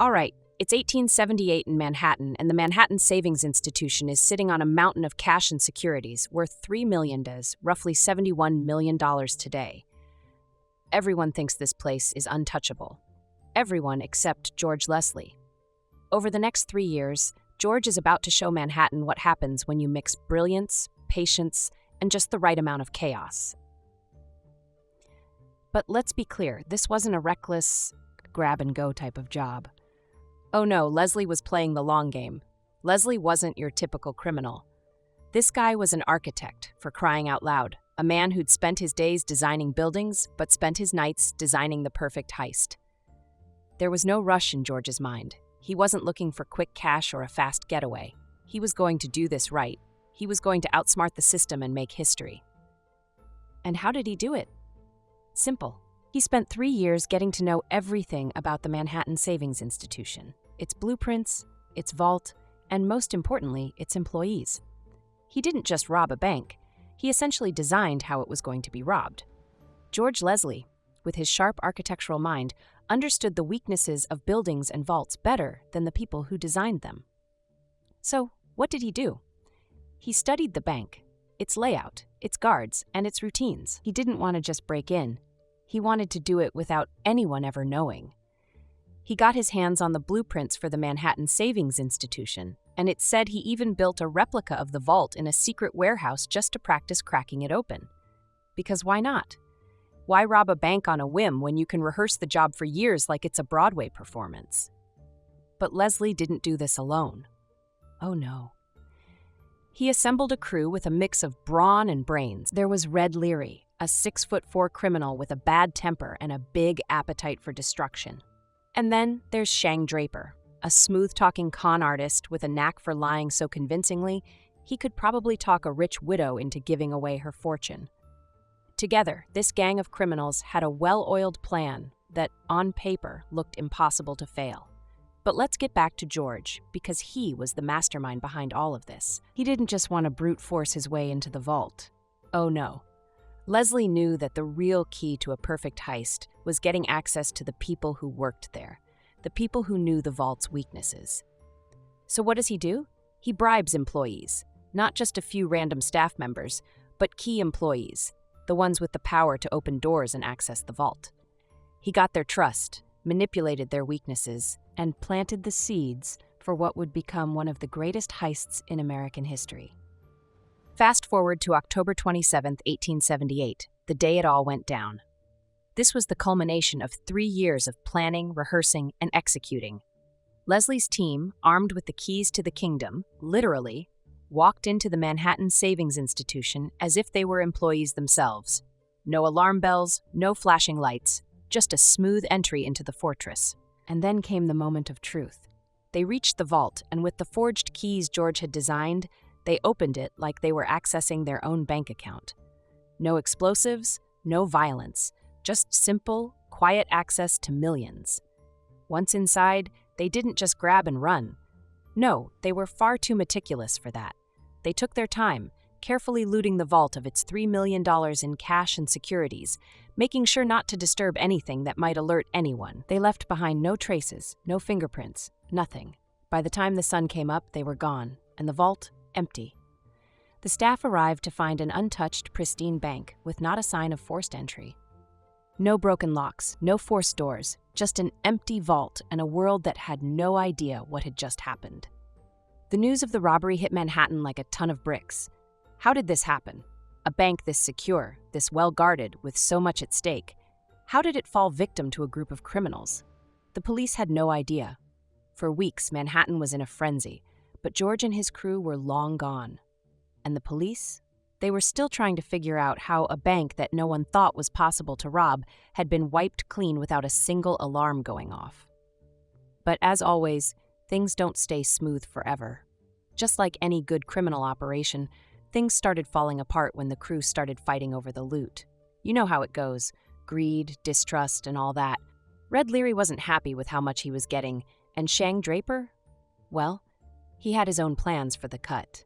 All right, it's 1878 in Manhattan, and the Manhattan Savings Institution is sitting on a mountain of cash and securities worth $3 million, roughly $71 million today. Everyone thinks this place is untouchable. Everyone except George Leslie. Over the next 3 years, George is about to show Manhattan what happens when you mix brilliance, patience, and just the right amount of chaos. But let's be clear, this wasn't a reckless, grab-and-go type of job. Oh no, Leslie was playing the long game. Leslie wasn't your typical criminal. This guy was an architect, for crying out loud, a man who'd spent his days designing buildings, but spent his nights designing the perfect heist. There was no rush in George's mind. He wasn't looking for quick cash or a fast getaway. He was going to do this right. He was going to outsmart the system and make history. And how did he do it? Simple. He spent 3 years getting to know everything about the Manhattan Savings Institution, its blueprints, its vault, and most importantly, its employees. He didn't just rob a bank. He essentially designed how it was going to be robbed. George Leslie, with his sharp architectural mind, understood the weaknesses of buildings and vaults better than the people who designed them. So, what did he do? He studied the bank, its layout, its guards, and its routines. He didn't want to just break in. He wanted to do it without anyone ever knowing. He got his hands on the blueprints for the Manhattan Savings Institution, and it said he even built a replica of the vault in a secret warehouse just to practice cracking it open. Because why not? Why rob a bank on a whim when you can rehearse the job for years like it's a Broadway performance? But Leslie didn't do this alone. Oh no. He assembled a crew with a mix of brawn and brains. There was Red Leary, a 6'4" criminal with a bad temper and a big appetite for destruction. And then there's Shang Draper, a smooth-talking con artist with a knack for lying so convincingly, he could probably talk a rich widow into giving away her fortune. Together, this gang of criminals had a well-oiled plan that, on paper, looked impossible to fail. But let's get back to George, because he was the mastermind behind all of this. He didn't just want to brute force his way into the vault. Oh no. Leslie knew that the real key to a perfect heist was getting access to the people who worked there, the people who knew the vault's weaknesses. So what does he do? He bribes employees, not just a few random staff members, but key employees, the ones with the power to open doors and access the vault. He got their trust, manipulated their weaknesses, and planted the seeds for what would become one of the greatest heists in American history. Fast forward to October 27, 1878, the day it all went down. This was the culmination of 3 years of planning, rehearsing, and executing. Leslie's team, armed with the keys to the kingdom, literally, walked into the Manhattan Savings Institution as if they were employees themselves. No alarm bells, no flashing lights, just a smooth entry into the fortress. And then came the moment of truth. They reached the vault, and with the forged keys George had designed, they opened it like they were accessing their own bank account. No explosives, no violence, just simple, quiet access to millions. Once inside, they didn't just grab and run. No, they were far too meticulous for that. They took their time, carefully looting the vault of its $3 million in cash and securities, making sure not to disturb anything that might alert anyone. They left behind no traces, no fingerprints, nothing. By the time the sun came up, they were gone, and the vault, empty. The staff arrived to find an untouched, pristine bank with not a sign of forced entry. No broken locks, no forced doors, just an empty vault and a world that had no idea what had just happened. The news of the robbery hit Manhattan like a ton of bricks. How did this happen? A bank this secure, this well-guarded, with so much at stake. How did it fall victim to a group of criminals? The police had no idea. For weeks, Manhattan was in a frenzy, but George and his crew were long gone. And the police? They were still trying to figure out how a bank that no one thought was possible to rob had been wiped clean without a single alarm going off. But as always, things don't stay smooth forever. Just like any good criminal operation, things started falling apart when the crew started fighting over the loot. You know how it goes. Greed, distrust, and all that. Red Leary wasn't happy with how much he was getting, and Shang Draper? Well, he had his own plans for the cut.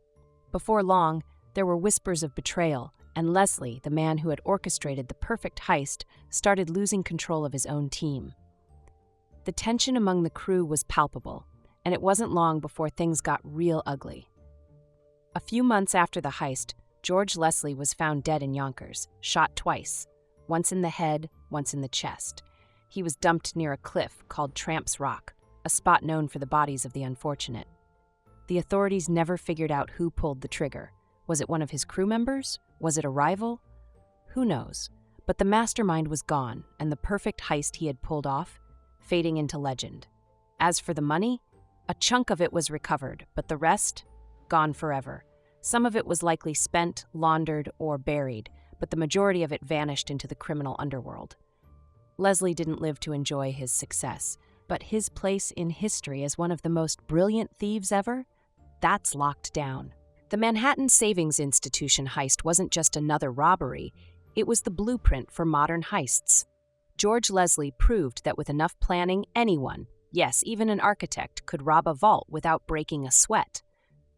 Before long, there were whispers of betrayal, and Leslie, the man who had orchestrated the perfect heist, started losing control of his own team. The tension among the crew was palpable, and it wasn't long before things got real ugly. A few months after the heist, George Leslie was found dead in Yonkers, shot twice, once in the head, once in the chest. He was dumped near a cliff called Tramps Rock, a spot known for the bodies of the unfortunate. The authorities never figured out who pulled the trigger. Was it one of his crew members? Was it a rival? Who knows? But the mastermind was gone, and the perfect heist he had pulled off, fading into legend. As for the money, a chunk of it was recovered, but the rest, gone forever. Some of it was likely spent, laundered, or buried, but the majority of it vanished into the criminal underworld. Leslie didn't live to enjoy his success, but his place in history as one of the most brilliant thieves ever, that's locked down. The Manhattan Savings Institution heist wasn't just another robbery, it was the blueprint for modern heists. George Leslie proved that with enough planning, anyone, yes, even an architect, could rob a vault without breaking a sweat.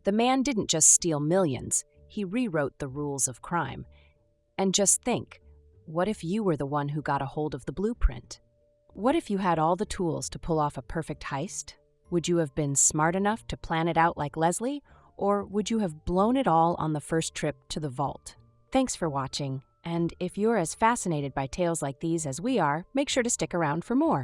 The man didn't just steal millions, he rewrote the rules of crime. And just think, what if you were the one who got a hold of the blueprint? What if you had all the tools to pull off a perfect heist? Would you have been smart enough to plan it out like Leslie, or would you have blown it all on the first trip to the vault? Thanks for watching, and if you're as fascinated by tales like these as we are, make sure to stick around for more.